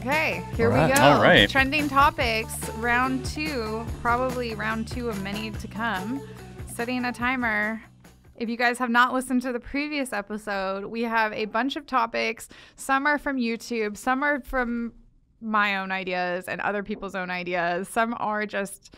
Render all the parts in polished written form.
Okay, here we go. All right. Trending topics, round 2, probably round 2 of many to come. Setting a timer. If you guys have not listened to the previous episode, we have a bunch of topics. Some are from YouTube, some are from my own ideas and other people's own ideas. Some are just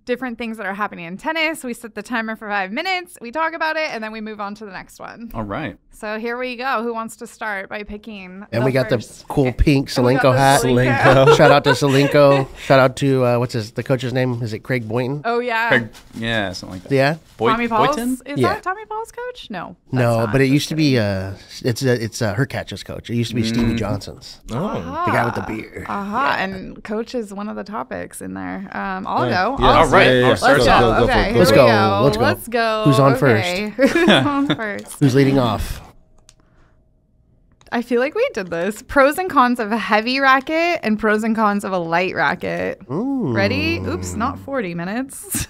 different things that are happening in tennis. We set the timer for 5 minutes, we talk about it, and then we move on to the next one. All right. So here we go. Who wants to start by picking? And we got first? the cool pink Selenko hat. Selenko. Shout out to Selenko. Shout out to, what's the coach's name? Is it Craig Boynton? Oh, yeah. Craig, yeah, something like that. Yeah. Tommy Paul's? Boyton? Is Yeah. that Tommy Paul's coach? No. No, but it used to be, it's her catcher's coach. It used to be Stevie Johnson's. Oh. The guy with the beard. And coach is one of the topics in there. I'll go. Yeah. I'll All right. Yeah, yeah, I'll start Let's us go. off. Okay. Let's Here go. we go. Let's go. Let's go. Who's on Okay. Who's on first? Who's leading off? I feel like we did this. Pros and cons of a heavy racket and pros and cons of a light racket. Ooh. Ready? Oops, not 40 minutes.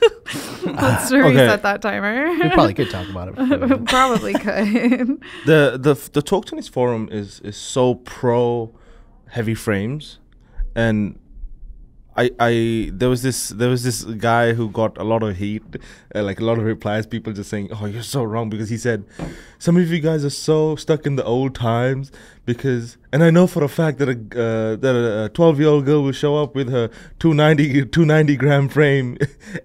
Let's reset that timer. We probably could talk about it. Probably could. The Talk Tennis forum is so pro heavy frames, and there was this guy who got a lot of heat, like a lot of replies, people just saying, "Oh, you're so wrong," because he said some of you guys are so stuck in the old times, because, and I know for a fact that a 12-year-old girl will show up with her 290 gram frame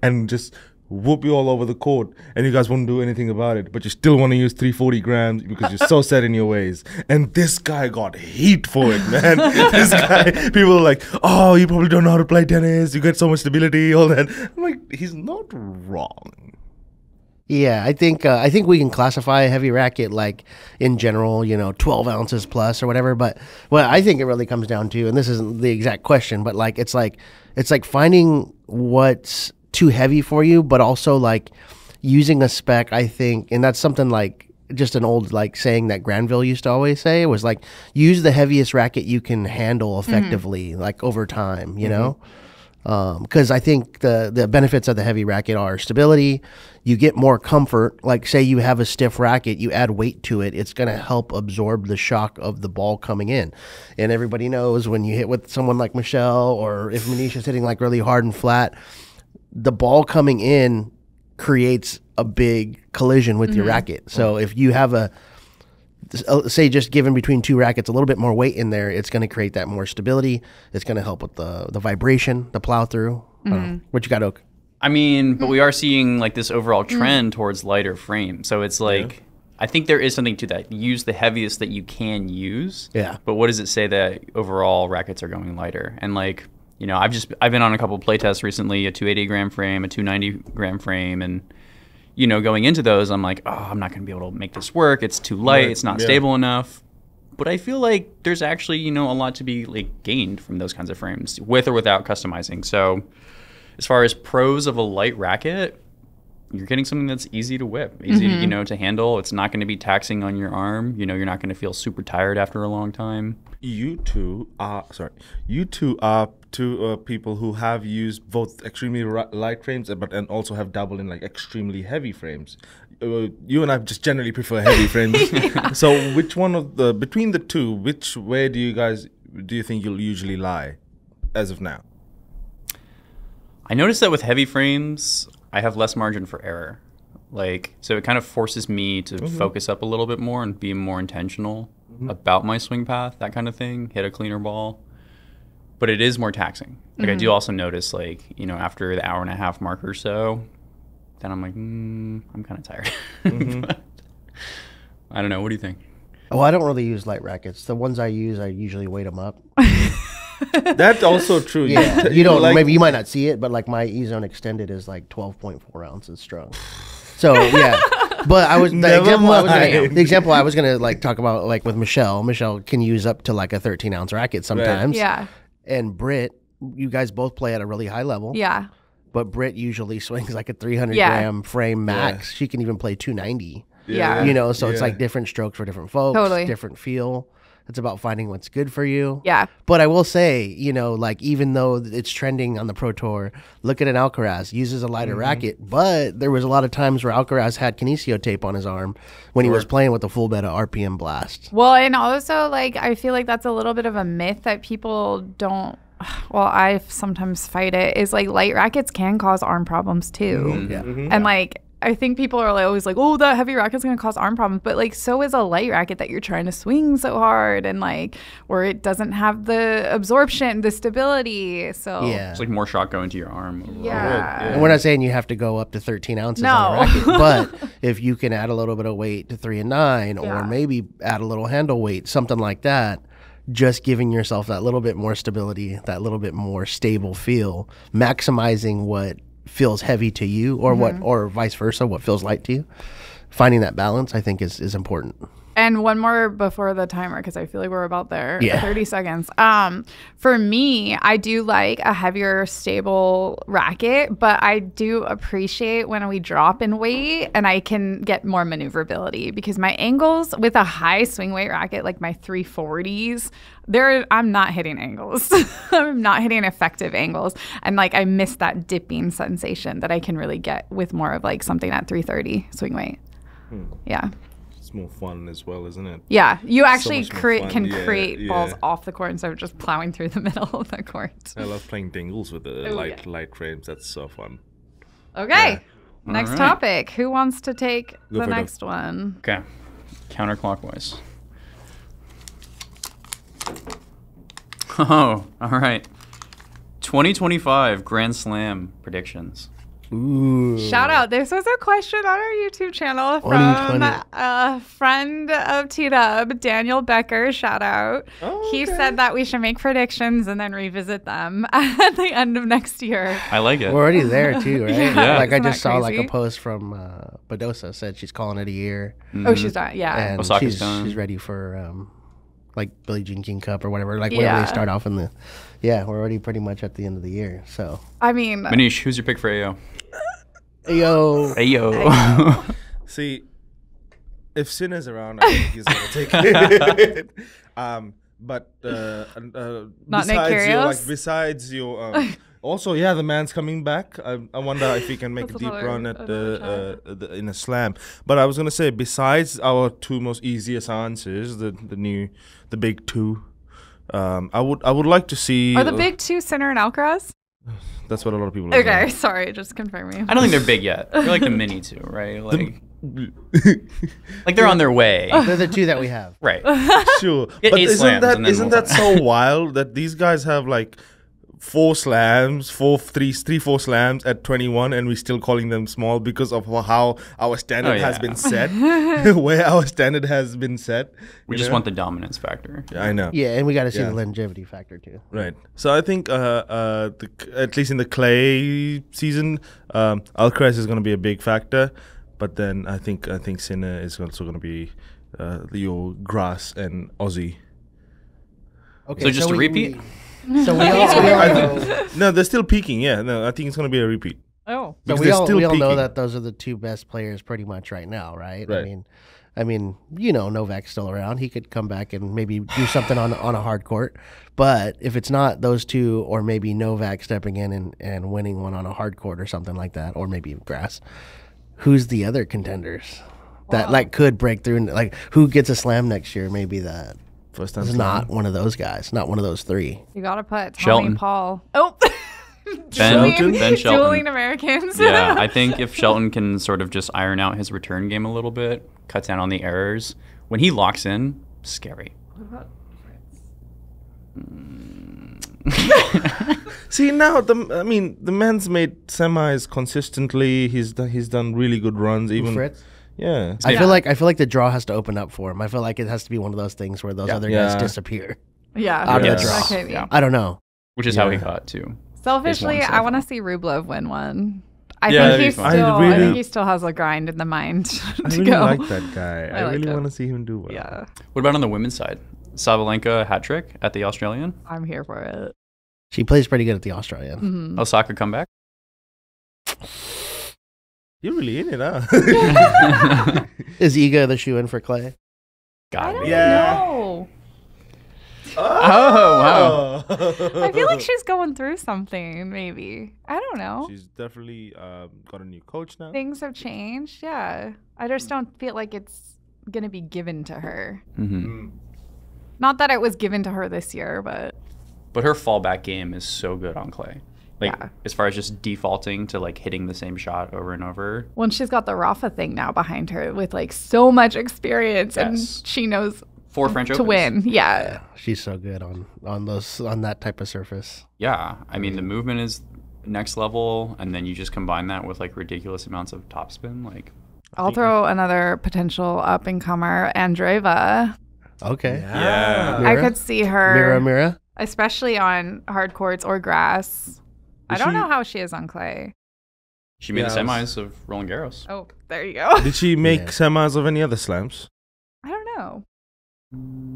and just whoop you all over the court, and you guys won't do anything about it, but you still want to use 340 grams because you're so set in your ways. And this guy got heat for it, man. This guy, people were like, "Oh, you probably don't know how to play tennis, you get so much stability," all that. I'm like, he's not wrong. Yeah, I think we can classify a heavy racket like in general, 12 ounces plus or whatever. But what I think it really comes down to, and this isn't the exact question, but like it's like finding what's too heavy for you, but also like using a spec, I think, and that's something like just an old like saying that Granville used to always say. It was like, use the heaviest racket you can handle effectively, like over time, you know? Because I think the benefits of the heavy racket are stability. You get more comfort. Like say you have a stiff racket, you add weight to it, it's going to help absorb the shock of the ball coming in. And everybody knows when you hit with someone like Michelle, or if Manisha's hitting like really hard and flat, the ball coming in creates a big collision with your racket. So if you have say just given between two rackets a little bit more weight in there, it's going to create that more stability. It's going to help with the vibration, the plow through. What you got, Oak? I mean, but we are seeing like this overall trend towards lighter frames. So it's like, I think there is something to that. Use the heaviest that you can use. Yeah. But what does it say that overall rackets are going lighter? And like, I've been on a couple of play tests recently, a 280 gram frame, a 290 gram frame, and going into those, I'm like, oh, I'm not going to be able to make this work. It's too light. It's not stable enough. But I feel like there's actually, a lot to be like gained from those kinds of frames, with or without customizing. So as far as pros of a light racket, you're getting something that's easy to whip, easy to, to handle. It's not going to be taxing on your arm. You're not going to feel super tired after a long time. You two are two people who have used both extremely light frames and also have dabbled in like extremely heavy frames. You and I just generally prefer heavy frames. So which one of between the two, which way do you think you'll usually lie as of now? I noticed that with heavy frames, I have less margin for error. So it kind of forces me to focus up a little bit more and be more intentional about my swing path, that kind of thing, hit a cleaner ball. But it is more taxing. I do also notice, after the hour and a half mark or so, then I'm like, I'm kind of tired. But I don't know. What do you think? Oh, I don't really use light rackets. The ones I use, I usually weight them up. That's also true. Yeah, you don't. Maybe you might not see it, but like my E-Zone Extended is like 12.4 ounces strong. So yeah, but the example I was gonna like talk about like with Michelle. Michelle can use up to like a 13 ounce racket sometimes. Right. Yeah. And Britt, you guys both play at a really high level. Yeah. But Britt usually swings like a 300 gram frame max. She can even play 290. Yeah. So it's like different strokes for different folks. Totally. Different feel. It's about finding what's good for you. Yeah. But I will say, you know, like even though it's trending on the Pro Tour, look at an Alcaraz, uses a lighter racket, but there was a lot of times where Alcaraz had kinesio tape on his arm when he was playing with the full beta RPM blast. Well, and also like I feel like that's a little bit of a myth that people don't. Well, I sometimes fight it. Is like light rackets can cause arm problems too. And like I think people are like, always like, oh, that heavy racket's going to cause arm problems. But like, so is a light racket that you're trying to swing so hard and like, where it doesn't have the absorption, the stability. So it's like more shot going to your arm. Overall. Yeah. And we're not saying you have to go up to 13 ounces on a racket, but if you can add a little bit of weight to 3 and 9, or maybe add a little handle weight, something like that, just giving yourself that little bit more stability, that little bit more stable feel, maximizing what feels heavy to you, or what, or vice versa, what feels light to you. Finding that balance, I think, is important. And one more before the timer, because I feel like we're about there. Yeah. 30 seconds. For me, I do like a heavier, stable racket, but I do appreciate when we drop in weight and I can get more maneuverability, because my angles with a high swing weight racket, like my 340s, I'm not hitting angles. I'm not hitting effective angles. And like I miss that dipping sensation that I can really get with more of like something at 330 swing weight. Yeah. It's more fun as well, isn't it? Yeah, you actually much more fun. can create balls off the court instead of just plowing through the middle of the court. I love playing dingles with the light frames. That's so fun. Okay, next right. topic. Who wants to take Go the for it, next one? Okay. Counterclockwise. Oh, all right. 2025 Grand Slam predictions. Ooh. Shout out. This was a question on our YouTube channel from a friend of T-Dub, Danielle Becker. Shout out. Oh, He said that we should make predictions and then revisit them at the end of next year. I like it. We're already there too, right? Yeah. Like I Isn't just that saw like crazy? a post from Badosa said she's calling it a year, Oh, she's not. Yeah. and Osaka's done. she's ready for like Billie Jean King Cup or whatever. Like whenever they start off in the, we're already pretty much at the end of the year. So I mean, Manish, who's your pick for AO? yo, Ayo. See, if Sin is around, I think he's gonna take it. But Not Nick Kyrgios? besides your also, the man's coming back. I wonder if he can make That's a deep another- run at another in a slam. But I was gonna say, besides our two most easiest answers, the big two, I would like to see. are the big two Sinner and Alcaraz? That's what a lot of people are Okay, saying. sorry, just confirming. I don't think they're big yet. They're like the mini two, right? Like, like they're on their way. they're the two that we have. Right. Sure, Get but 8 isn't slams that and then isn't we'll that so wild that these guys have like 4 slams, 4 slams at 21, and we're still calling them small because of how our standard has been set, where our standard has been set. We just want the dominance factor. Yeah, I know. Yeah, and we got to see Yeah. the longevity factor too. Right. So I think at least in the clay season, Alcaraz is going to be a big factor, but then I think Sinner is also going to be your grass and Aussie. Okay, So just a repeat? So we all know. No, they're still peaking. Yeah, no, I think it's going to be a repeat. Oh. So Because we they're all still know peaking. that those are the two best players pretty much right now, right? Right. I mean, you know, Novak's still around. He could come back and maybe do something on a hard court. But if it's not those two, or maybe Novak stepping in and winning one on a hard court or something like that, or maybe grass, who's the other contenders that like could break through? Like who gets a slam next year? Maybe that. First time. It's not one of those guys. Not one of those three. You gotta put Tommy Shelton. Paul. Oh. Ben Shelton. Dueling Americans. Yeah, I think if Shelton can sort of just iron out his return game a little bit, cut down on the errors, when he locks in, scary. See now, the man's made semis consistently. He's done really good runs. Even Fritz? yeah. I feel like the draw has to open up for him. I feel like it has to be one of those things where those other guys Yeah. disappear. Yeah. Out of the draw. Okay, yeah. I don't know. Which is how he got to. Selfishly, He's won so I want to far. see Rublev win one. I Yeah, think that'd be he's fun. still. I really- think he still has a grind in the mind to I really go. like that guy. I like really him. want to see him do well. Yeah, What about on the women's side? Sabalenka hat trick at the Australian? I'm here for it. She plays pretty good at the Australian. Mhm. Osaka comeback? You're really in it, huh? Is Iga the shoe in for Clay? I Got don't it. Yeah. know. Oh, wow. I feel like she's going through something, maybe. I don't know. She's definitely got a new coach now. Things have changed, yeah. I just don't feel like it's going to be given to her. Mm-hmm. Not that it was given to her this year, but... But her fallback game is so good on clay. Like, Yeah. as far as just defaulting to, like, hitting the same shot over and over. Well, and she's got the Rafa thing now behind her with, like, so much experience, Yes. and she knows 4 French to Opens. win. Yeah. She's so good on that type of surface. Yeah. I mean, the movement is next level, and then you just combine that with, like, ridiculous amounts of topspin. Like, I'll throw another potential up-and-comer, Andreeva. Okay. yeah. I could see her, Mira. especially on hard courts or grass. I don't know how she is on clay. She made the Yeah, semis of Roland Garros. Oh, there you go. Did she make Yeah. semis of any other slams? I don't know.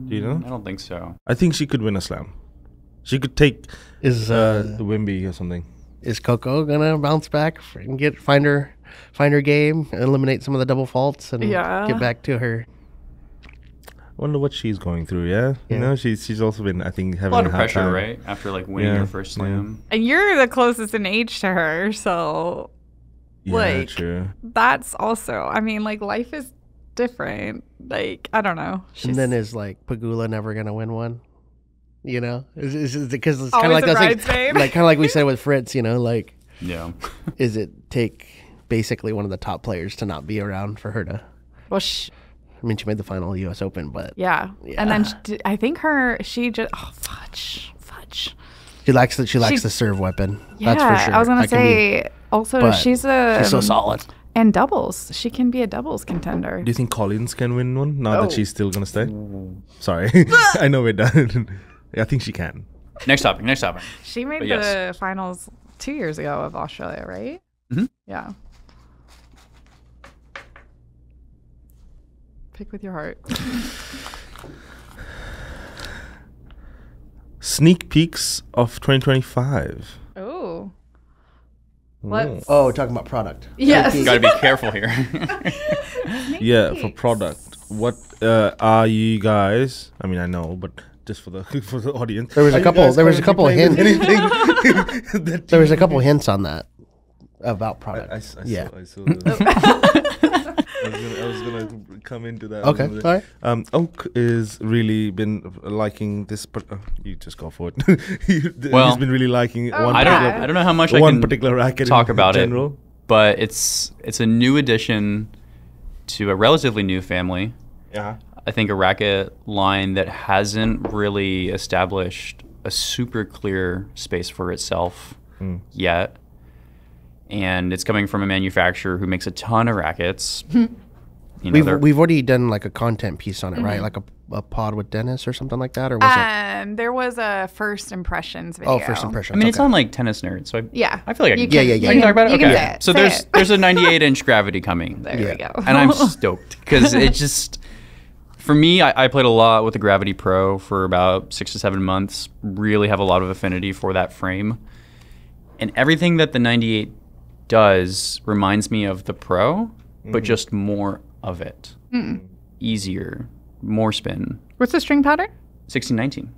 Do you know? I don't think so. I think she could win a slam. She could take Is the Wimby or something. is Coco gonna bounce back and find her game, eliminate some of the double faults, and Yeah. get back to her? Wonder what she's going through. Yeah, Yeah. you know, she's also been, I think, A having lot of hard pressure, time. right? After, like, winning Yeah, her first slam. And you're the closest in age to her, so Yeah, Like- true. that's also, I mean, like, life is different. Like, I don't know. And then is like Pagula never gonna win one? You know, is because it's Always kind of like a that's bridesmaid. like kind of like we said with Fritz. You know, like Yeah. is it take basically one of the top players to not be around for her to? well, I mean, she made the final U.S. Open, but yeah. Yeah. And then I think she just, fudge. she lacks the serve weapon. Yeah, That's for sure. I was gonna That can be- say. Also, but she's so solid. And doubles. She can be a doubles contender. Do you think Collins can win one now Oh. that she's still gonna stay? Sorry, I know we're done. I think she can. Next topic. She made But the yes. finals 2 years ago of Australia, right? Mhm. Yeah. Pick with your heart. Sneak peeks of 2025. Oh. Let's. Oh, talking about product. Yes. Got to be careful here. Yeah, for product. What are you guys? I mean, I know, but just for the for the audience. There was Are a you couple. guys There was a couple currently hints. playing with anything that There was a you- couple hints on that about product. I yeah. saw that. I was gonna come into that. Okay. All right. Oak is really been liking this. You just go for it. Well, he's been really liking Oh, one. I yeah. don't know how much I one can particular racket talk in about general. it, but it's a new addition to a relatively new family. Yeah. I think a racket line that hasn't really established a super clear space for itself yet. And it's coming from a manufacturer who makes a ton of rackets. You know, We've already done like a content piece on it, right? Like a pod with Dennis or something like that, or was it? There was a first impressions video. Oh, first impression. I mean, it's on like Tennis Nerd, so Yeah. I feel like I You can, Yeah, you I can talk about it. You Okay. can say it. So Say there's it. a 98-inch Gravity coming, There Yeah. we go. and I'm stoked because it just, for me, I played a lot with the Gravity Pro for about 6 to 7 months. Really have a lot of affinity for that frame, and everything that the 98 does reminds me of the Pro, but just more of it. Easier, more spin. What's the string pattern? 1619.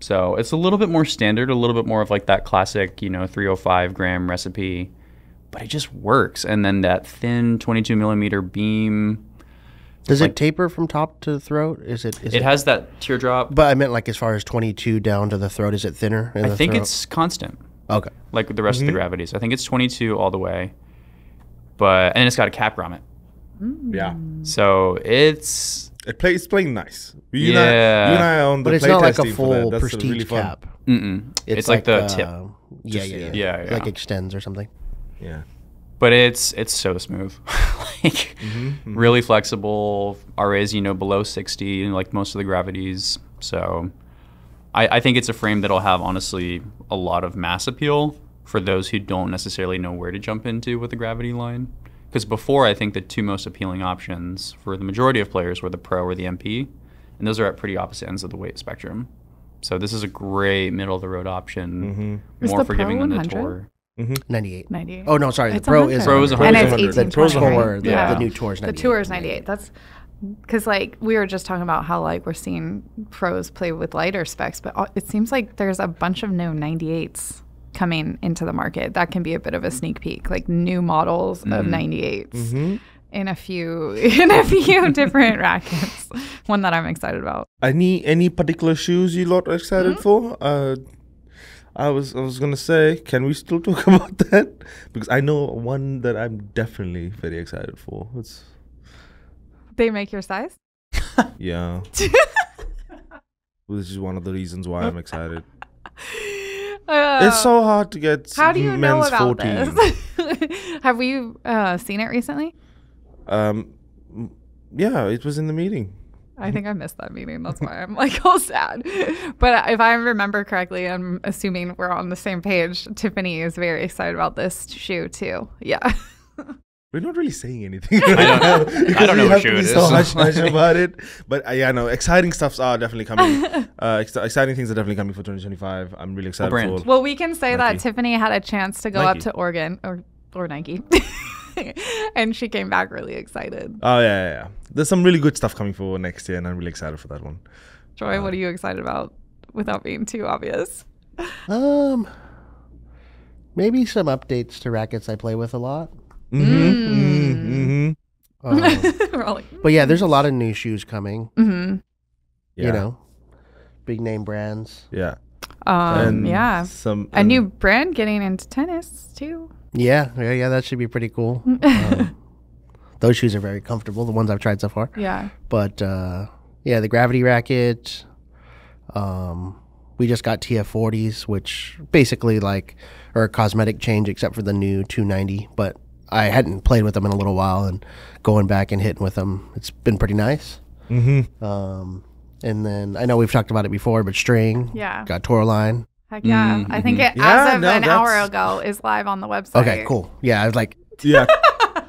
So it's a little bit more standard, a little bit more of like that classic, 305 gram recipe, but it just works. And then that thin 22 millimeter beam, Does it taper from top to the throat? Is it? it has that teardrop. But I meant like as far as 22 down to the throat, is it thinner? In I the think throat? it's constant, okay. like with the rest of the gravities. I think it's 22 all the way, and it's got a cap grommet. Yeah. So it's It's playing nice. You Yeah. and I are on the But it's play not like a testing for that. full That's prestige really fun. cap. it's like the tip. Yeah, Just- yeah, yeah. Like extends or something. Yeah. But it's so smooth, like really flexible. RAs, below 60, like most of the gravities. So I think it's a frame that'll have honestly a lot of mass appeal for those who don't necessarily know where to jump into with the gravity line. Because before, I think the two most appealing options for the majority of players were the Pro or the MP, and those are at pretty opposite ends of the weight spectrum. So this is a great middle of the road option, Is more the forgiving Pro than the 100? Tour. 98. 98. Oh no, sorry. It's The Pro 100. is Pro is 100. And it's 100. 18. The Tour, right? the new Tour is The 98. Tour is 98. That's Because like we were just talking about how like we're seeing pros play with lighter specs, but it seems like there's a bunch of new 98s coming into the market. That can be a bit of a sneak peek, like new models of 98s in a few different rackets. One that I'm excited about. Any particular shoes you lot are excited for? I was gonna say, can we still talk about that? Because I know one that I'm definitely very excited for. They make your size? Yeah. This is one of the reasons why I'm excited. It's so hard to get how do you men's know about 14. this? Have we seen it recently? Yeah, it was in the meeting. I think I missed that meeting. That's why I'm like all sad. But if I remember correctly, I'm assuming we're on the same page. Tiffany is very excited about this shoe too. Yeah. We're not really saying anything. I don't know what shoe it is. So hush about it. But yeah, no, exciting stuffs are definitely coming. Exciting things are definitely coming for 2025. I'm really excited for. Well, we can say Nike. that Tiffany had a chance to go up to Oregon or Nike. And she came back really excited. Oh, yeah. There's some really good stuff coming for next year, and I'm really excited for that one. Troy, what are you excited about without being too obvious? Maybe some updates to rackets I play with a lot. We're all like, But yeah, there's a lot of new shoes coming. Yeah. You know, big name brands. Yeah. yeah. A new brand getting into tennis too. Yeah, that should be pretty cool. Those shoes are very comfortable, the ones I've tried so far. Yeah. But yeah, the gravity racket. We just got TF40s, which basically like are a cosmetic change except for the new 290. But I hadn't played with them in a little while, and going back and hitting with them, it's been pretty nice. And then I know we've talked about it before, but string. Yeah. Got Toroline. Heck yeah. I think it, as of an hour ago, is live on the website. Okay, cool. Yeah, I was like... Yeah.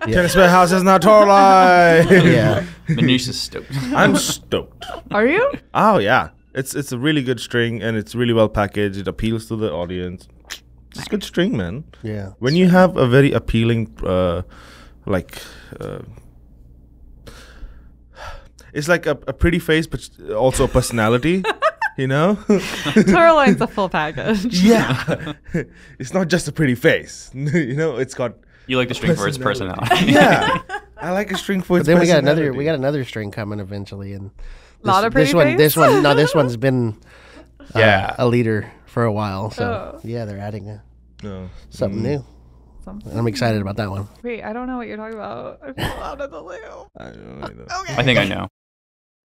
Tennis Warehouse is not Toroline. Yeah. Manish is stoked. I'm stoked. Are you? Oh, yeah. It's a really good string, and it's really well packaged. It appeals to the audience. It's good string, man. Yeah. When you have a very appealing, it's like a pretty face, but also a personality, you know? Toroline's a full package. Yeah. It's not just a pretty face. You know, it's got... You like the string for its personality. Yeah. I like a string for its Then personality. we got another string coming eventually, and Lot of pretty this one's been Yeah. a leader for a while. So yeah, they're adding something new. I'm excited about that one. Wait, I don't know what you're talking about. I feel out of the loop. I don't know either. Okay. I think I know.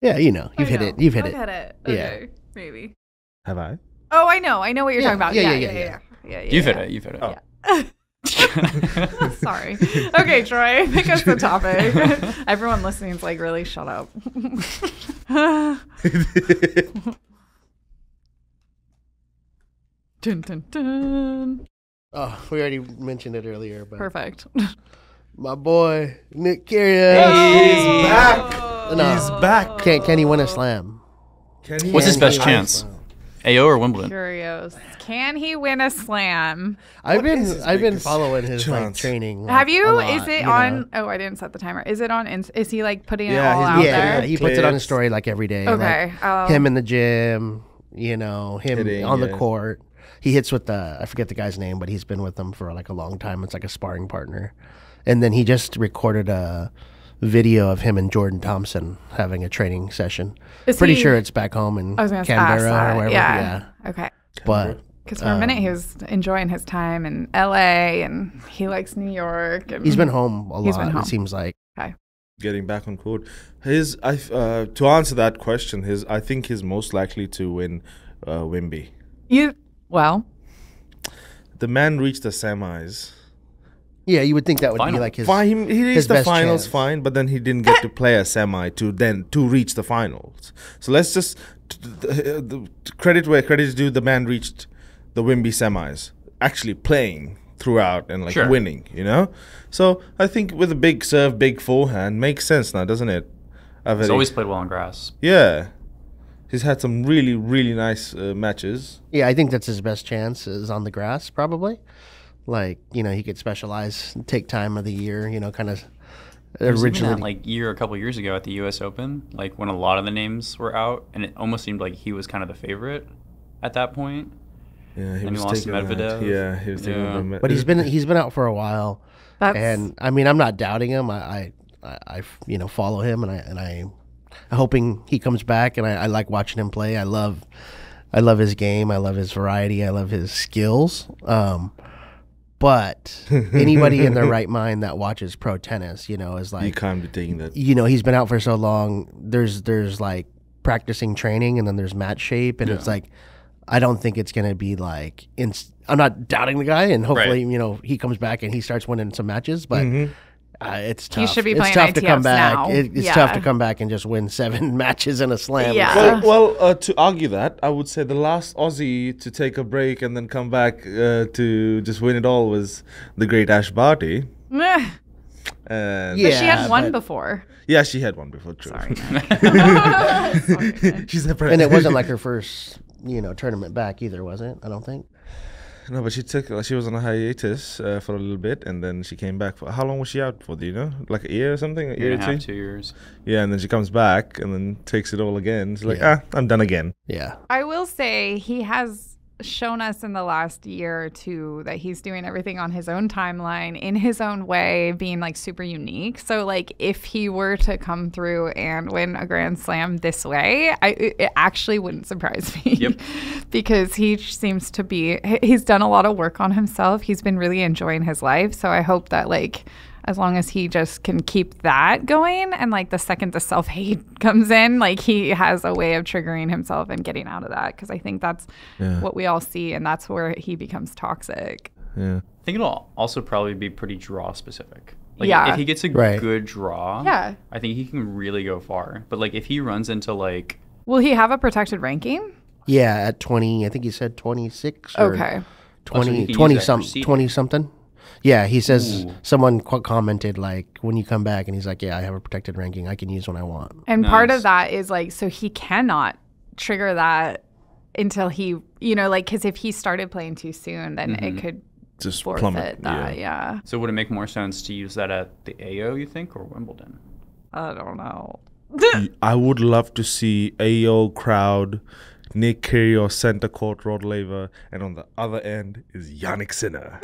Yeah, you know, you've hit it. You've hit I've it. hit it. Yeah. Okay, maybe. Have I? Oh, I know what you're talking about. Yeah. You've hit it. You've hit it. Oh. Sorry. Okay, Troy, pick us the topic. Everyone listening is like, really shut up. Dun, dun, dun. Oh, we already mentioned it earlier, but Perfect. my boy Nick Kyrgios, He's back. No. He's back. Can he win a slam? What's his best chance? AO or Wimbledon? Curious. Can he win a slam? I've his been biggest following his like chance? training. Have like, you? a lot, Is it you know? on? Oh, I didn't set the timer. Is it on? Is he like putting it Yeah, all he's out Yeah, there? he puts it on his Clips. story like every day. Okay. Like, him in the gym, you know, him Hitting, on the yeah. court. He hits with I forget the guy's name, but he's been with them for like a long time. It's like a sparring partner. And then he just recorded a video of him and Jordan Thompson having a training session. Is Pretty he- sure it's back home in I was going to ask Canberra that. or wherever. Yeah. Okay. But Because for a minute he was enjoying his time in LA and he likes New York. And he's been home a He's lot, been home. it seems like. Okay. Getting back on court. To answer that question, I think he's most likely to win Wimby. Well, The man reached the semis. Yeah, you would think that would Final. be like his. Fine, he reached his the best finals chance. fine, but then he didn't get to play a semi to reach the finals. So let's just the credit where credit is due. The man reached the Wimby semis, actually playing throughout and like Sure. winning. You know, so I think with a big serve, big forehand makes sense now, doesn't it? He's always played well on grass. Yeah, he's had some really really nice matches. Yeah, I think that's his best chance is on the grass, probably. Like, you know, he could specialize and take time of the year, you know, kind of Originally, like a couple years ago at the U.S. Open, like when a lot of the names were out, and it almost seemed like he was kind of the favorite at that point. Yeah, he was lost to Medvedev. Yeah, he was taking But he's been out for a while, and I mean, I'm not doubting him. I follow him, and I'm hoping he comes back. And I like watching him play. I love his game. I love his variety. I love his skills. But anybody in their right mind that watches pro tennis, is like, you can't be taking that. He's been out for so long. There's like practicing training, and then there's match shape, and it's like, I don't think it's gonna be like. I'm not doubting the guy, and hopefully, he comes back and he starts winning some matches. But it's tough. He should be it's playing tough ITFs to come back. now. It's tough to come back and just win 7 matches in a slam. Yeah. Well, to argue that, I would say the last Aussie to take a break and then come back to just win it all was the great Ash Barty. But she had won before. Yeah, she had one before. True. Sorry. She's and it wasn't like her first, tournament back either, was it? I don't think. No, but she was on a hiatus for a little bit, and then she came back. How long was she out for? Do you know? Like a year or something? A year or 2 years. Yeah, and then she comes back and then takes it all again. She's like, I'm done again. Yeah. I will say he has shown us in the last year or two that he's doing everything on his own timeline, in his own way, being like super unique. So like if he were to come through and win a Grand Slam this way, it actually wouldn't surprise me. Yep. Because he's done a lot of work on himself. He's been really enjoying his life. So I hope that like as long as he just can keep that going, and like the second the self-hate comes in, like he has a way of triggering himself and getting out of that, because I think that's what we all see, and that's where he becomes toxic. Yeah, I think it'll also probably be pretty draw specific. Like if he gets a good draw, I think he can really go far. But like if he runs into like, will he have a protected ranking? Yeah, at 20, I think he said 26 or okay. 20 something. Yeah, he says someone commented like, when you come back, and he's like, yeah, I have a protected ranking. I can use when I want. And part of that is like, so he cannot trigger that until he, because if he started playing too soon, then it could just forfeit plummet that. Yeah. So would it make more sense to use that at the AO, you think, or Wimbledon? I don't know. I would love to see AO crowd, Nick Kyrgios center court Rod Laver, and on the other end is Yannick Sinner.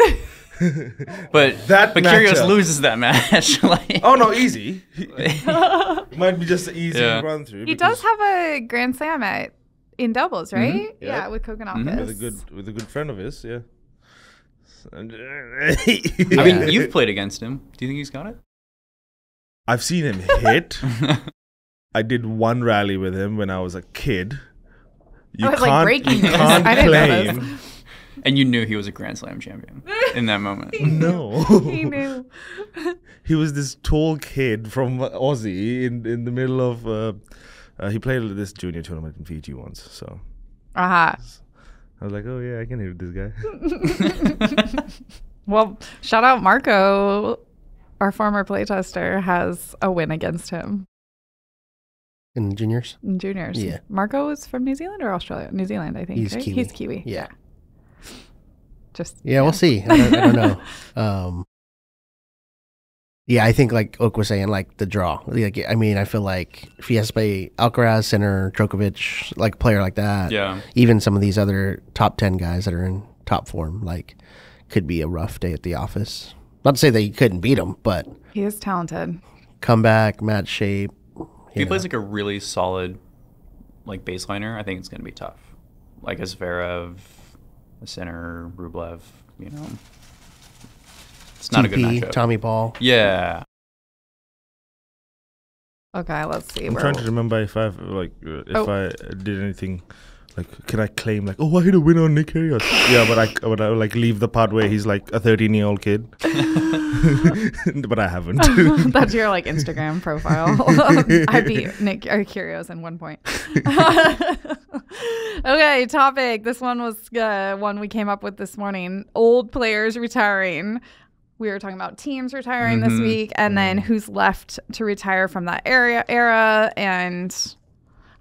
But Kyrgios loses that match. Oh no, easy. Might be just an easy run through. He does have a Grand Slam in doubles, right? Yeah, with Kokonakis. With a good friend of his, yeah. I mean, you've played against him. Do you think he's got it? I've seen him hit. I did one rally with him when I was a kid. You can't claim. And you knew he was a Grand Slam champion in that moment. No. He knew. He was this tall kid from Aussie in the middle of... he played this junior tournament in Fiji once, so... I was like, oh yeah, I can hit this guy. Well, shout out Marco, our former playtester, has a win against him. In juniors? In juniors. Yeah. Marco is from New Zealand or Australia? New Zealand, I think. He's right? Kiwi. He's Kiwi. Yeah. We'll see. I don't know. Yeah, I think like Oak was saying, like the draw. Like, I mean, I feel like if he has to play Alcaraz, Sinner, Djokovic, like a player like that, even some of these other top 10 guys that are in top form, like could be a rough day at the office. Not to say that he couldn't beat him, but he is talented. Comeback, match shape. If he plays like a really solid like baseliner, I think it's going to be tough. Like a Zverev, a Sinner, Rublev, It's not a good matchup. Tommy Paul. Yeah. Okay, let's see. I'm trying to remember if I did anything. Like, can I claim like, oh, I hit a win on Nick Kyrgios? Yeah, but I like leave the part where he's like a 13-year-old kid. But I haven't. That's your like Instagram profile. I beat Nick Kyrgios in 1 point. Okay, topic. This one was one we came up with this morning. Old players retiring. We were talking about teams retiring this week, and then who's left to retire from that era. And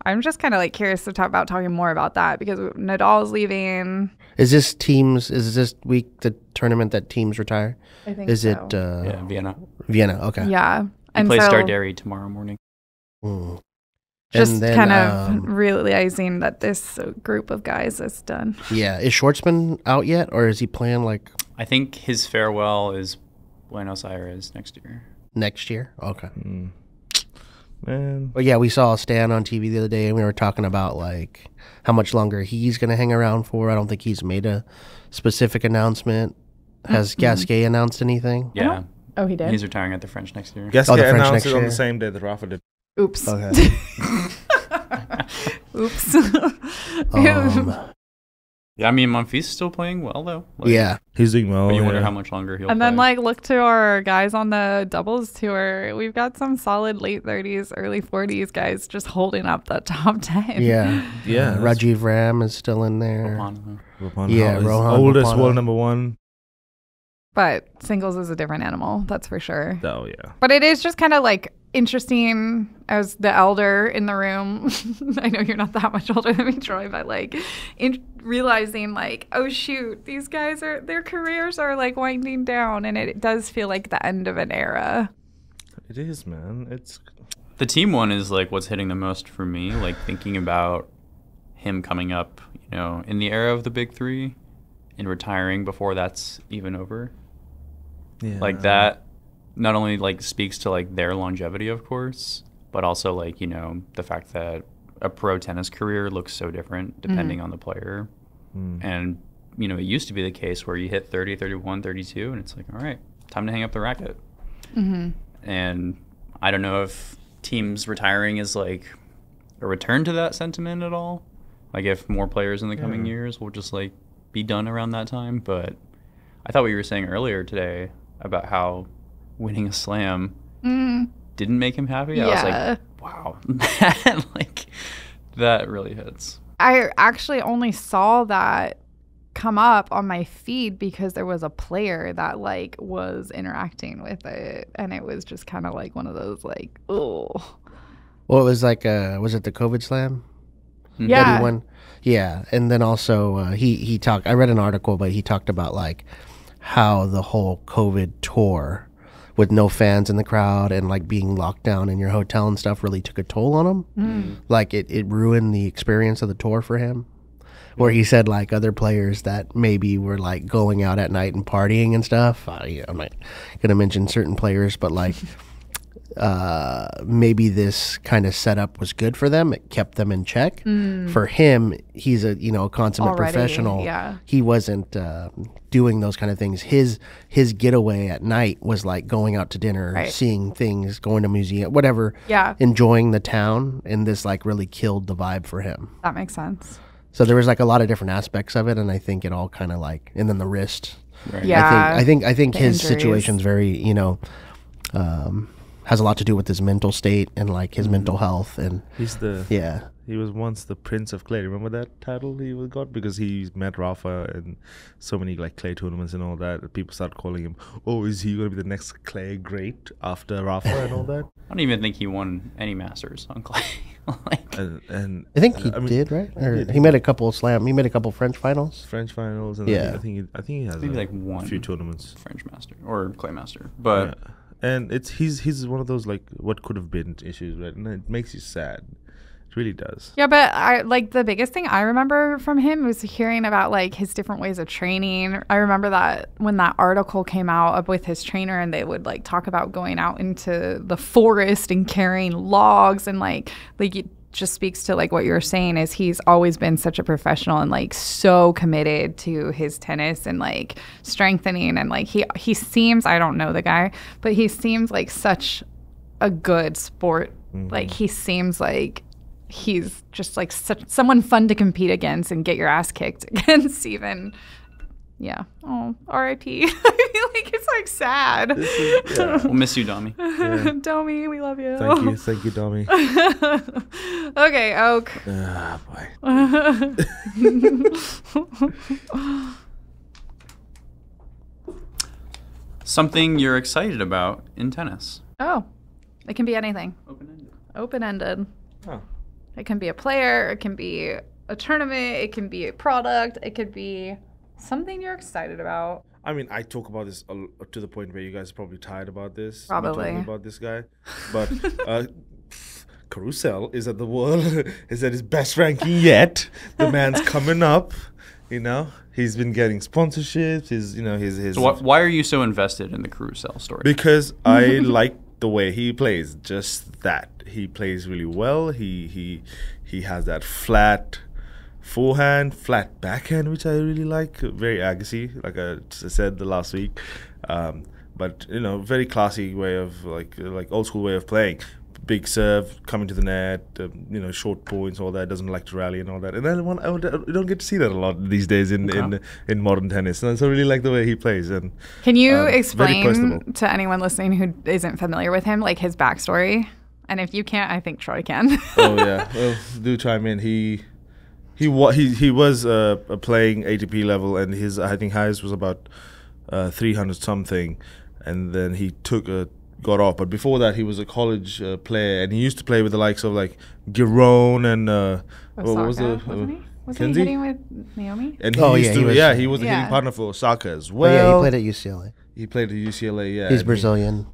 I'm just kind of like curious to talking more about that, because Nadal's leaving. Is this week the tournament that teams retire? I think is so. It Vienna. Vienna, okay. Yeah. He plays Darderi tomorrow morning. Mm. Just then, kind of realizing that this group of guys is done. Yeah. Is Schwartzman out yet, or is he playing like... I think his farewell is Buenos Aires next year. Next year? Okay. Man. But yeah, we saw Stan on TV the other day, and we were talking about like how much longer he's going to hang around for. I don't think he's made a specific announcement. Has Gasquet announced anything? Yeah. Oh, he did? He's retiring at the French next year. Gasquet announced it on the same day that Rafa did. Oops. Okay. Oops. Yeah, I mean, Monfils still playing well, though. Like, yeah. He's doing well. But you wonder how much longer he'll play. And then, look to our guys on the doubles tour. We've got some solid late 30s, early 40s guys just holding up the top 10. Yeah. Yeah. Rajiv Ram is still in there. Rapana. Yeah, Rohan oldest Rapana. world number one. But singles is a different animal, that's for sure. Oh, yeah. But it is just kind of interesting as the elder in the room. I know you're not that much older than me, Troy, but realizing oh shoot, these guys their careers are winding down, and it does feel like the end of an era. It is, man. It's the team one is what's hitting the most for me. Thinking about him coming up, in the era of the big three, and retiring before that's even over. Yeah. That not only speaks to their longevity, of course, but also the fact that a pro tennis career looks so different depending on the player. And it used to be the case where you hit 30, 31, 32, and it's all right, time to hang up the racket. And I don't know if teams retiring is a return to that sentiment at all, if more players in the coming years will just be done around that time. But I thought what you were saying earlier today about how winning a slam didn't make him happy. Yeah. I was wow, that really hits. I actually only saw that come up on my feed because there was a player that was interacting with it, and it was just kind of one of those oh. Well, it was was it the COVID slam? Yeah. Yeah, and then also he talked. I read an article, but he talked about how the whole COVID tour with no fans in the crowd and being locked down in your hotel and stuff really took a toll on him. It ruined the experience of the tour for him. Where he said other players that maybe were going out at night and partying and stuff. I'm not gonna mention certain players, but maybe this kind of setup was good for them. It kept them in check. For him, he's a consummate professional. Yeah. He wasn't doing those kind of things. His getaway at night was going out to dinner, seeing things, going to museum, whatever. Yeah. Enjoying the town, and this really killed the vibe for him. That makes sense. So there was a lot of different aspects of it, and I think it all kind of and then the wrist. Right. Yeah. I think his injuries. situation's very has a lot to do with his mental state and his mental health, and he was once the Prince of Clay. Remember that title he got because he met Rafa and so many clay tournaments and all that. People start calling him, oh, is he going to be the next Clay great after Rafa and all that? I don't even think he won any Masters on clay. and I think he did, right? Or he made a couple He made a couple French finals. And yeah. I think he has maybe one few tournaments. French Master or Clay Master, but. Yeah. And he's one of those what could have been issues, right? And it makes you sad. It really does. Yeah, but I the biggest thing I remember from him was hearing about his different ways of training. I remember that when that article came out up with his trainer, and they would talk about going out into the forest and carrying logs, and it just speaks to what you were saying is he's always been such a professional and so committed to his tennis and strengthening, and he seems, I don't know the guy, but he seems such a good sport. He seems he's just such someone fun to compete against and get your ass kicked against even. Yeah. Oh, R.I.P. I feel it's sad. We'll miss you, Domi. Yeah. Domi, we love you. Thank you, Domi. Okay, Oak. Boy. Something you're excited about in tennis. Oh, it can be anything. Open-ended. Oh. It can be a player. It can be a tournament. It can be a product. It could be something you're excited about. I mean, I talk about this to the point where you guys are probably tired about this. Probably. Me talking about this guy. But Carousel is at the world, is at his best ranking yet. The man's coming up, you know. He's been getting sponsorships. His. So why are you so invested in the Carousel story? Because I like the way he plays. Just that. He plays really well. He has that flat forehand, flat backhand, which I really like. Very Agassi, like I said the last week. But very classy way of like old school way of playing. Big serve, coming to the net, short points, all that. Doesn't like to rally and all that. And I don't get to see that a lot these days in modern tennis. And so I really like the way he plays. And can you explain to anyone listening who isn't familiar with him, like his backstory? And if you can't, I think Troy can. Oh yeah, well, do chime in. He was playing ATP level, and his I think highest was about 300 something, and then he got off. But before that, he was a college player, and he used to play with the likes of like Giron and what was the was he hitting with Naomi? And he was the hitting partner for Osaka as well. Oh, yeah, he played at UCLA. He played at UCLA. Yeah, he's Brazilian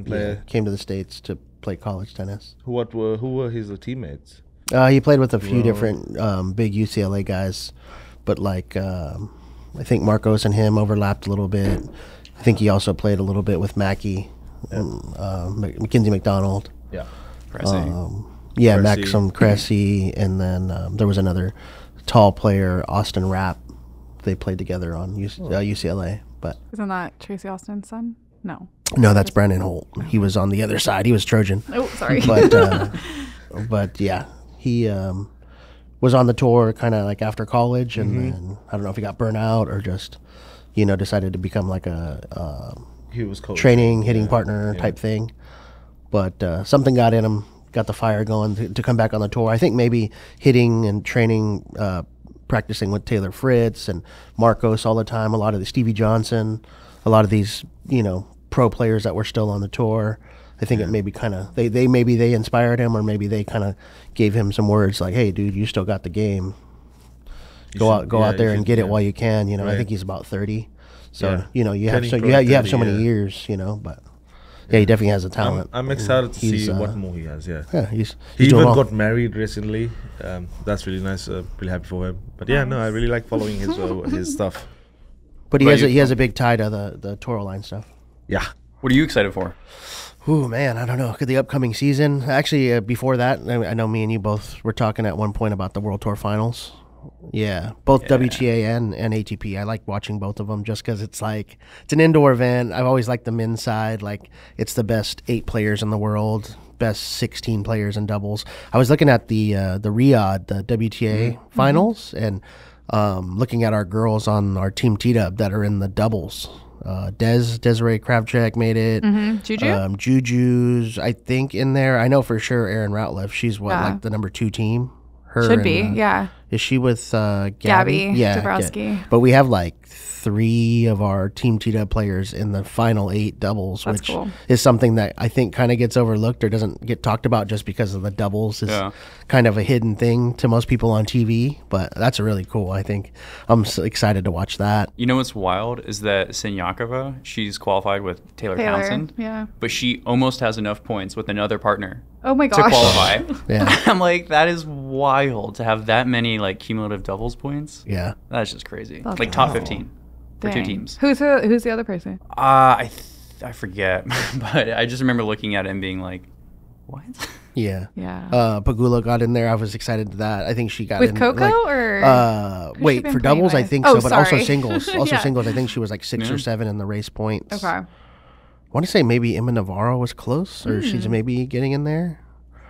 player. Yeah, came to the States to play college tennis. Who were his teammates? He played with a few different big UCLA guys, but like I think Marcos and him overlapped a little bit. I think he also played a little bit with Mackie, Mackenzie McDonald. Yeah, Cressy. Maxim Cressy, and then there was another tall player, Austin Rapp. They played together on UCLA. But isn't that Tracy Austin's son? No, that's Brandon Holt. He was on the other side. He was Trojan. Oh, sorry. But yeah, he was on the tour kind of like after college, and then I don't know if he got burnt out or just decided to become like a he was training hitting partner type thing. But something got in him, got the fire going to come back on the tour. I think maybe hitting and training, practicing with Taylor Fritz and Marcos all the time. A lot of the Stevie Johnson, a lot of these pro players that were still on the tour. I think it maybe kind of they inspired him, or maybe they kind of gave him some words like, "Hey, dude, you still got the game. Go out there and get it while you can." Right. I think he's about 30, so you have so many years, but he definitely has a talent. I'm excited to see what more he has. He even got married recently. That's really nice. Really happy for him. But I really like following his stuff. But he has a big tie to the Toroline stuff. Yeah. What are you excited for? Ooh, man, I don't know. The upcoming season. Actually, before that, I know me and you both were talking at one point about the World Tour Finals. Yeah, both WTA and ATP. I like watching both of them just because it's an indoor event. I've always liked the men's side. Like, it's the best 8 players in the world, best 16 players in doubles. I was looking at the Riyadh, the WTA Finals, and looking at our girls on our Team T-Dub that are in the doubles. Desiree Kravchuk made it. Juju? Juju's, I think, in there. I know for sure Erin Ratliff. She's like the number 2 team. Should be, yeah. Is she with Gabby? Yeah, Dabrowski. But we have like 3 of our Team T-Dub players in the final 8 doubles, That's which cool. is something that I think kind of gets overlooked or doesn't get talked about just because of the doubles is kind of a hidden thing to most people on TV. But that's really cool. I think I'm so excited to watch that. You know what's wild is that Sinyakova, she's qualified with Taylor Townsend, but she almost has enough points with another partner. Oh my gosh. To qualify. I'm like, that is wild to have that many like cumulative doubles points. Yeah. That's just crazy. Like top 15 for 2 teams. Who's the other person? I forget, but I just remember looking at it and being like, what? Yeah. Yeah. Pagula got in there. I was excited to that. I think she got with in. Coco or wait, for doubles I think so, but also singles. Singles, I think she was like 6 or 7 in the race points. Okay. I want to say maybe Emma Navarro was close, or she's maybe getting in there.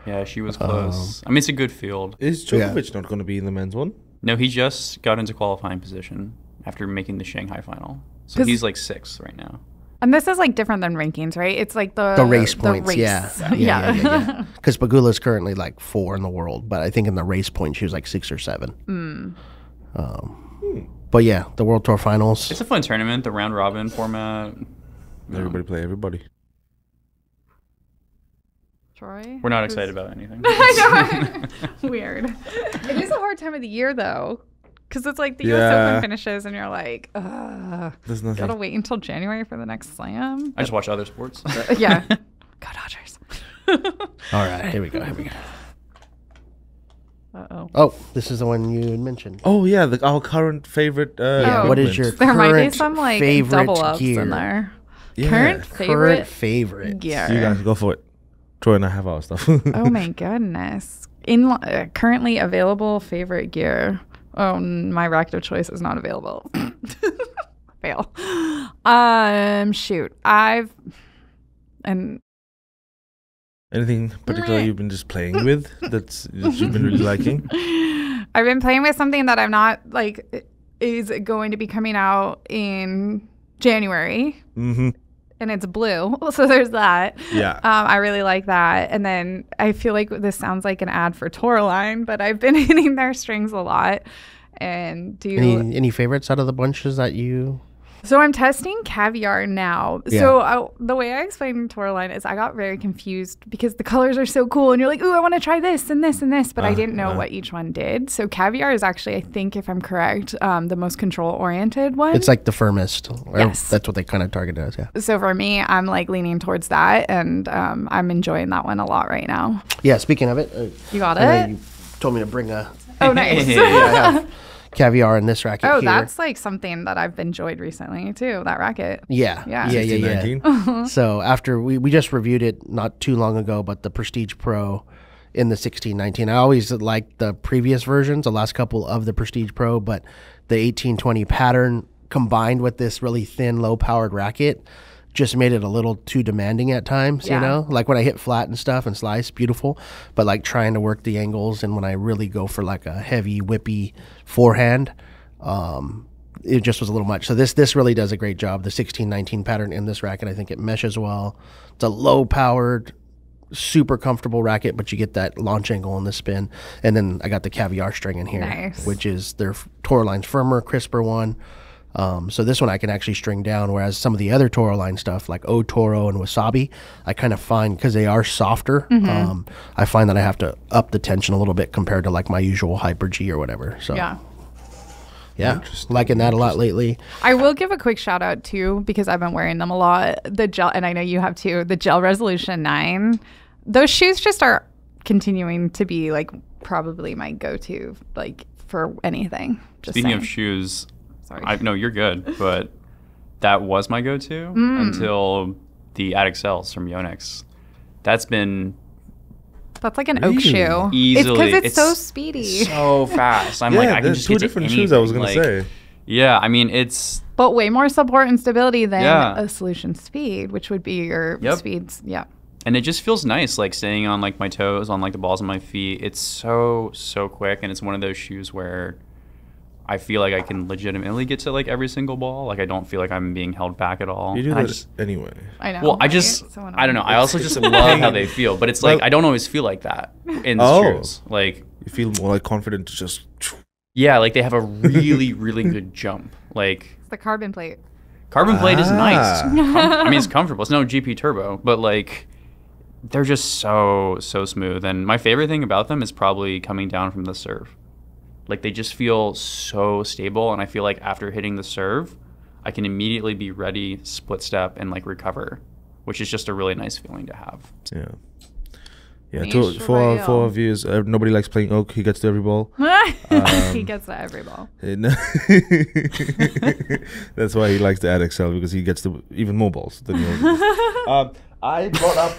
Yeah, she was close. I mean, it's a good field. Is Djokovic not going to be in the men's one? No, he just got into qualifying position after making the Shanghai final. So he's like 6th right now. And this is like different than rankings, right? It's like the race points, yeah. Because Pagula's currently like 4 in the world, but I think in the race points she was like 6 or 7. But yeah, the World Tour Finals. It's a fun tournament, the round robin format. Everybody play everybody. Troy? We're not excited about anything. I know. Weird. It is a hard time of the year, though. Because it's like the US Open finishes and you're like, There's nothing. gotta wait until January for the next slam. I just watch other sports. Yeah. Go Dodgers. All right, here we go. Uh-oh. Oh, this is the one you had mentioned. Oh yeah, our current favorite. What is your There might be current some like favorite double ups gear? in there. Yeah. Current favorite gear. You guys go for it. Troy and I have our stuff. Oh my goodness. Currently available favorite gear. Oh, my racket of choice is not available. Fail. Shoot. Anything particular you've been just playing with that you've been really liking? I've been playing with something that I'm not like is going to be coming out in January. Mm-hmm. And it's blue. So there's that. Yeah. I really like that. And then I feel like this sounds like an ad for Toroline, but I've been hitting their strings a lot. And any favorites out of the bunches that you... So I'm testing Caviar now. Yeah. So the way I explained Toroline is I got very confused because the colors are so cool and you're like, ooh, I want to try this and this and this, but I didn't know what each one did. So Caviar is actually, I think if I'm correct, the most control-oriented one. It's like the firmest. Yes. That's what they kind of target as, yeah. So for me, I'm like leaning towards that, and I'm enjoying that one a lot right now. Yeah, speaking of it. You got I know it? you told me to bring a... Oh, nice. Yeah, I have Caviar in this racket here. That's like something that I've enjoyed recently too, that racket. Yeah. 16-19? So after we just reviewed it not too long ago, but the Prestige Pro in the 16-19. I always liked the previous versions, the last couple of the Prestige Pro, but the 18-20 pattern combined with this really thin, low-powered racket just made it a little too demanding at times, you know? Like when I hit flat and stuff and slice, beautiful. But like trying to work the angles and when I really go for like a heavy, whippy forehand, it just was a little much. So this really does a great job. The 16-19 pattern in this racket, I think it meshes well. It's a low-powered, super comfortable racket, but you get that launch angle on the spin. And then I got the Caviar string in here, which is their Toroline's firmer, crisper one. So this one I can actually string down, whereas some of the other Toroline stuff like O Toro and Wasabi, I kind of find because they are softer, I find that I have to up the tension a little bit compared to like my usual Hyper G or whatever. So yeah, liking that a lot lately. I will give a quick shout out too, because I've been wearing them a lot. The gel, and I know you have too, the Gel Resolution 9. Those shoes just are continuing to be like probably my go-to like for anything. Speaking of shoes, sorry. No, you're good, but that was my go-to until the Adexcels from Yonex. That's like an oak shoe. Easily. It's because it's so speedy. So fast. I'm like, I can just two get different to shoes I was going to say. Yeah, I mean, it's... But way more support and stability than a Solution Speed, which would be your speeds. Yeah. And it just feels nice, like staying on like my toes, on like the balls of my feet. It's so quick, and it's one of those shoes where I feel like I can legitimately get to like every single ball. Like I don't feel like I'm being held back at all. You do that anyway. I know. Well, I don't know. I also just love how they feel, but it's like I don't always feel like that in shoes. Like you feel more like confident to just. Yeah, like they have a really good jump. Like it's the carbon plate. Carbon plate is nice. I mean, it's comfortable. It's no GP Turbo, but like they're just so smooth. And my favorite thing about them is probably coming down from the serve. Like they just feel so stable, and I feel like after hitting the serve, I can immediately be ready, split step, and like recover, which is just a really nice feeling to have. Yeah. For our viewers, nobody likes playing oak. He gets to every ball. He gets to every ball. That's why he likes the Adexcel, because he gets to even more balls than you. I brought up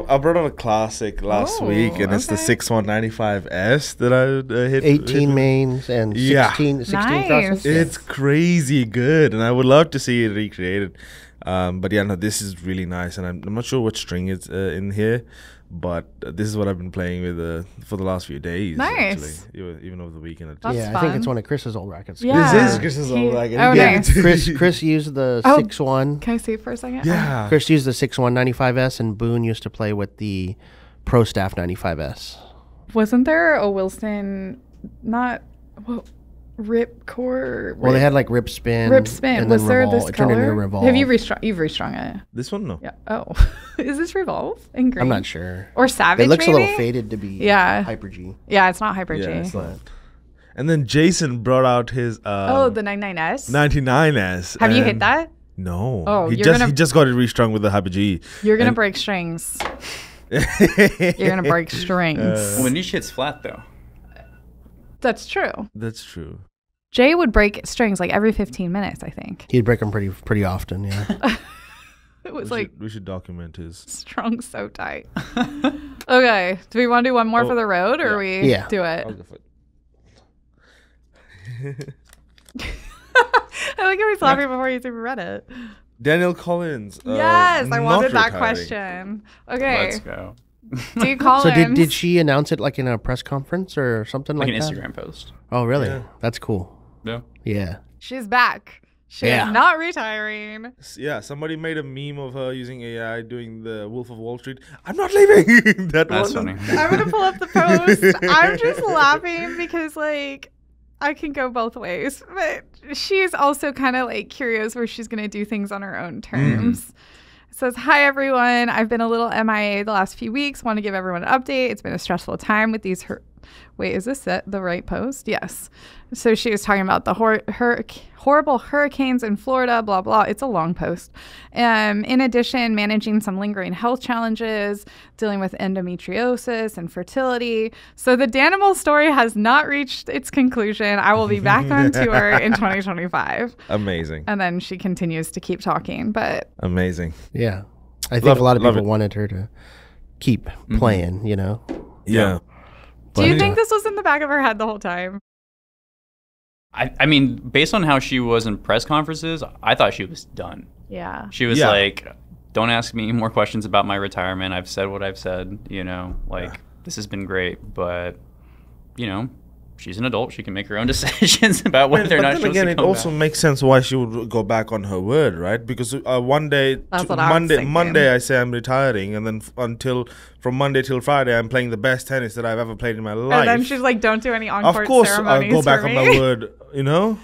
a classic last week, and it's the 6195S that I hit. 18 mains and 16 crosses. It's crazy good, and I would love to see it recreated. But yeah, no, this is really nice, and I'm not sure what string it's in here, but this is what I've been playing with for the last few days. Nice. Actually, even over the weekend. That's fun. I think it's one of Chris's old rackets. Yeah. This is Chris's old racket. Oh, nice. Chris used the 6-1. Can I see it for a second? Yeah. Chris used the 6-1 95S, and Boone used to play with the Pro Staff 95S. Wasn't there a Wilson, Ripcore? Well, they had like Rip Spin. And was there this it turned into color? Revolve. Have you restrung? You've restrung it. This one, no. Yeah. Oh, is this Revolve in green? I'm not sure. Or Savage. It looks maybe? a little faded to be Hyper G. Yeah, it's not Hyper G. Yeah, it's not. And then Jason brought out his the 99S. 99S. Have you hit that? No. Oh, he just got it restrung with the Happy G. You're gonna break strings. You're gonna break strings. When each hits flat, though. That's true. That's true. Jay would break strings like every 15 minutes, I think. He'd break them pretty often, yeah. It was we should document his strung so tight. Okay, do we want to do one more for the road, or we do it? I'll go for it. I like how he's laughing before he's even read it. Danielle Collins. Yes, I wanted that retiring. question. Okay, Let's go. D. Collins. So did she announce it like in a press conference or something like Like that? an Instagram post. Oh, really? Yeah. That's cool. Yeah. Yeah. She's back. She's not retiring. Yeah, somebody made a meme of her using AI doing the Wolf of Wall Street. I'm not leaving. That's funny. I'm gonna pull up the post. I'm just laughing because like I can go both ways, but she's also kind of like curious where she's gonna do things on her own terms. It says, "Hi everyone. I've been a little MIA the last few weeks. Want to give everyone an update. It's been a stressful time with these." Wait, is this the right post? Yes. So she was talking about the horrible hurricanes in Florida, blah, blah. It's a long post. In addition, managing some lingering health challenges, dealing with endometriosis and fertility. So the Danimal story has not reached its conclusion. I will be back on tour in 2025. Amazing. And then she continues to keep talking. But Amazing. Yeah. I think a lot of people wanted her to keep playing, you know? Yeah. do you think this was in the back of her head the whole time? I mean, based on how she was in press conferences, I thought she was done. Yeah. She was like, don't ask me more questions about my retirement. I've said what I've said, you know, like this has been great, but you know, she's an adult. She can make her own decisions about whether or not she wants to come back. It also makes sense why she would go back on her word, right? Because one day, Monday I say I'm retiring, and then from Monday till Friday I'm playing the best tennis that I've ever played in my life. And then she's like, don't do any on-court ceremonies. Of course I'll go back on my word, you know?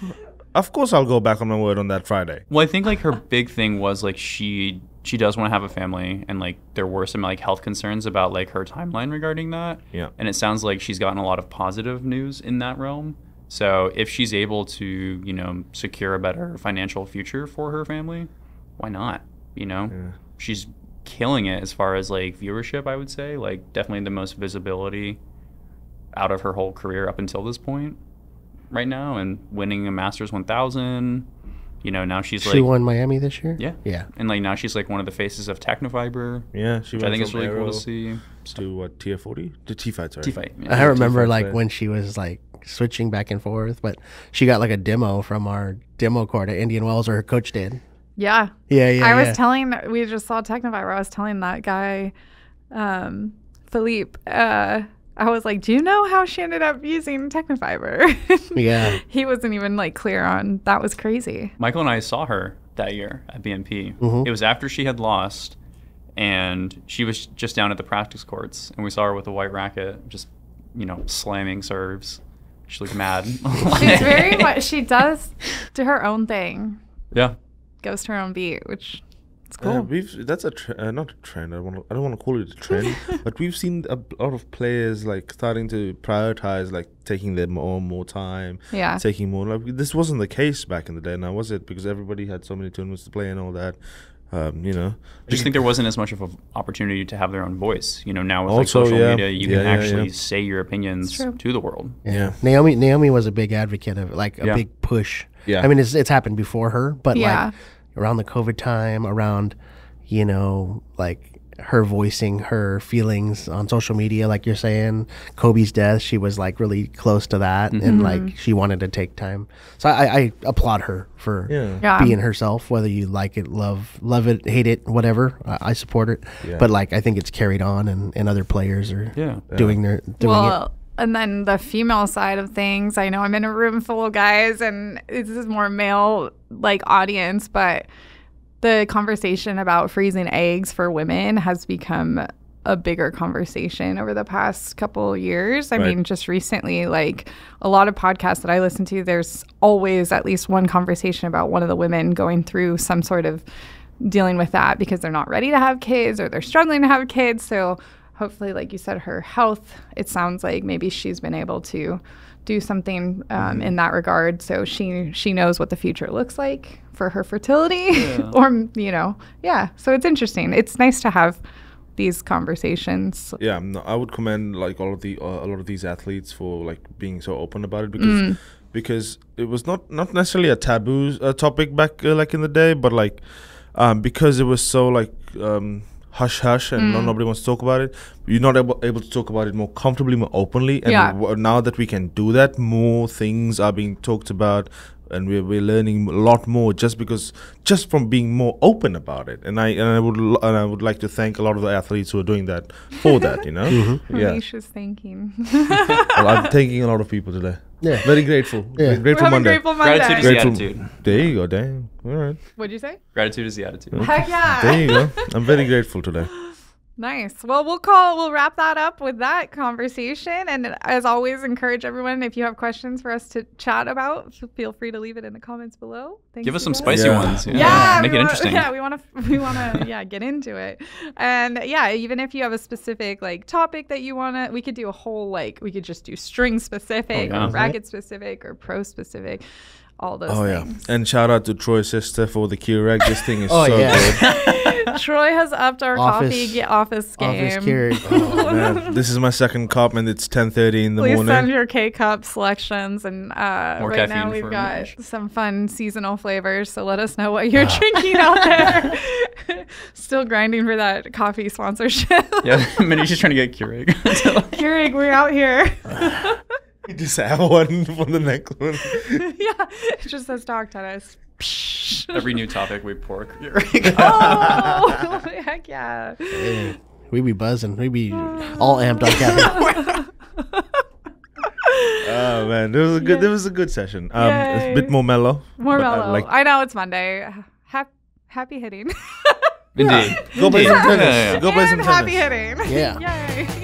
Of course I'll go back on my word on that Friday. Well, I think like her big thing was like she does want to have a family, and like there were some like health concerns about like her timeline regarding that. Yeah. And it sounds like she's gotten a lot of positive news in that realm. So if she's able to, you know, secure a better financial future for her family, why not? You know, she's killing it as far as like viewership, I would say, like definitely the most visibility out of her whole career up until this point right now, and winning a Masters 1000. You know, now she won Miami this year? Yeah. And like now she's like one of the faces of Technofiber. Yeah, which I think is really cool to see. To what, tier 40? To T-Fight, sorry. T-Fight. Yeah. I remember like when she was like switching back and forth, but she got like a demo from our demo court at Indian Wells, or her coach did. Yeah. I was telling, we just saw Technofiber. I was telling that guy, Philippe, I was like, do you know how she ended up using Technofiber? Yeah. He wasn't even like clear on that. Was crazy. Michael and I saw her that year at BNP. Mm-hmm. It was after she had lost, and she was just down at the practice courts, and we saw her with a white racket, just, you know, slamming serves. She looked mad. She's very much, she does do her own thing. Yeah. Goes to her own beat, which is cool. That's not a trend. I don't want to call it a trend, but we've seen a lot of players like starting to prioritize like taking their more time. Yeah. Taking more. Like, this wasn't the case back in the day, now was it? Because everybody had so many tournaments to play and all that. You know, I just think there wasn't as much of an opportunity to have their own voice. You know, now with like social media, you can actually say your opinions to the world. Yeah. Naomi was a big advocate of like a big push. Yeah. I mean, it's happened before her, but like around the COVID time, around, you know, like her voicing her feelings on social media, like you're saying, Kobe's death, she was like really close to that, and like she wanted to take time. So I applaud her for being herself, whether you like it, love it, hate it, whatever. I support it, but like I think it's carried on, and other players are doing it. And then the female side of things, I know I'm in a room full of guys, and this is more male like audience, but the conversation about freezing eggs for women has become a bigger conversation over the past couple of years. I mean, just recently, like a lot of podcasts that I listen to, there's always at least one conversation about one of the women going through some sort of dealing with that because they're not ready to have kids or they're struggling to have kids. So hopefully, like you said, her health, it sounds like maybe she's been able to do something in that regard. So she knows what the future looks like for her fertility or, you know, so it's interesting. It's nice to have these conversations. Yeah, no, I would commend like a lot of these athletes for like being so open about it because it was not necessarily a taboo topic back like in the day, but like because it was so like hush hush and nobody wants to talk about it. You're not able to talk about it more comfortably, more openly, and now that we can do that, more things are being talked about. And we're learning a lot more just from being more open about it. And I would like to thank a lot of the athletes who are doing that for that, you know. Alicia's thanking. Well, I'm thanking a lot of people today. Yeah, very grateful. Yeah, grateful Monday. Grateful Monday. Gratitude is the attitude. There you go, damn. All right. What'd you say? Gratitude is the attitude. Heck yeah. There you go. I'm very grateful today. Nice. Well, we'll wrap that up with that conversation. And as always, encourage everyone, if you have questions for us to chat about, feel free to leave it in the comments below. Thanks. Give us some spicy ones. Yeah. Make it interesting. Yeah, we want to get into it. And even if you have a specific like topic that you want to, we could do a whole we could just do string specific or racket specific or pro specific. All those things. And shout out to Troy's sister for the Keurig. This thing is good. Troy has upped our office game. Office Keurig. Oh, man. This is my second cup and it's 10:30 in the morning. Please send your K-Cup selections. And right now we've got me. some fun seasonal flavors. So let us know what you're drinking out there. Still grinding for that coffee sponsorship. Yeah, Minnie's just trying to get Keurig. Keurig, we're out here. You just have one for the next one. Yeah, it just says dog tennis. Every new topic we pour Keurig. Oh, heck yeah. Hey, we be buzzing. We be all amped on caffeine. Oh man, there was a good session. It's a bit more mellow. More mellow. I know it's Monday. Happy hitting. Indeed. Go play some tennis. Go play some tennis. Happy hitting. Yeah. Yay.